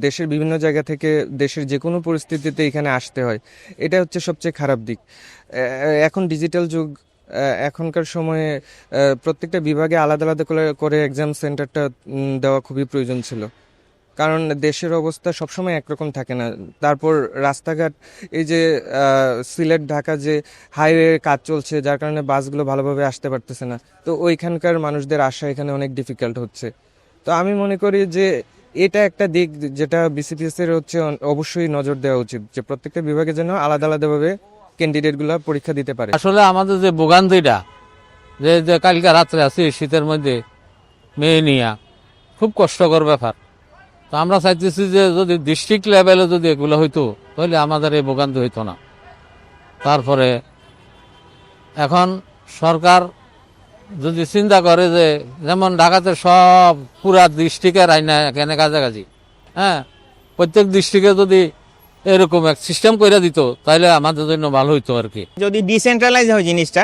দেশের বিভিন্ন জায়গা থেকে দেশের যে কোনো পরিস্থিতিতে এখানে আসতে হয়, এটা হচ্ছে সবচেয়ে খারাপ দিক। এখন ডিজিটাল যুগ, এখনকার সময়ে প্রত্যেকটা বিভাগে আলাদা আলাদা করে এক্সাম সেন্টারটা দেওয়া খুবই প্রয়োজন ছিল, কারণ দেশের অবস্থা সবসময় একরকম থাকে না। তারপর রাস্তাঘাট, এই যে সিলেট ঢাকা যে হাইওয়ে কাজ চলছে, যার কারণে বাসগুলো ভালোভাবে আসতে পারতেছে না, তো ওইখানকার মানুষদের আসা এখানে অনেক ডিফিকাল্ট হচ্ছে। তো আমি মনে করি যে এটা একটা দিক যেটা বিসিপিএস এর হচ্ছে অবশ্যই নজর দেওয়া উচিত, যে প্রত্যেকটা বিভাগে যেন আলাদা আলাদাভাবে ক্যান্ডিডেটগুলো পরীক্ষা দিতে পারে। আসলে আমাদের যে ভোগান্তিটা, যে যে কালকে রাত্রে আছি শীতের মধ্যে মেয়ে নিয়া, খুব কষ্টকর ব্যাপার। তো আমরা চাইতেছি যে যদি ডিস্ট্রিক্ট লেভেলে যদি এগুলো হইতো, তাহলে আমাদের এই ভোগান্তি হইতো না। তারপরে এখন সরকার যদি চিন্তা করে যে যেমন ঢাকাতে সব পুরা ডিস্ট্রিক্টের আইনা এখানে কাছাকাছি, হ্যাঁ, প্রত্যেক ডিস্ট্রিক্টে যদি এরকম এক সিস্টেম করে দিত, তাহলে আমাদের জন্য ভালো হইতো আর কি। যদি ডিসেন্ট্রালাইজ হয় জিনিসটা,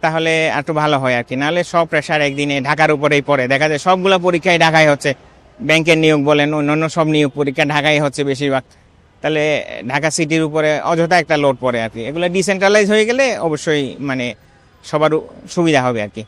তাহলে একটু ভালো হয় আর কি। নাহলে সব প্রেশার একদিনে ঢাকার উপরেই পড়ে, দেখা যায় সবগুলো পরীক্ষায় ঢাকায় হচ্ছে। ব্যাংকের নিয়োগ বলেন, অন্যান্য সব নিয়োগ পরীক্ষা ঢাকায় হচ্ছে বেশিরভাগ। তাহলে ঢাকা সিটির উপরে অযথা একটা লোড পড়ে আর কি। এগুলো ডিসেন্ট্রালাইজ হয়ে গেলে অবশ্যই মানে সবার সুবিধা হবে আর কি।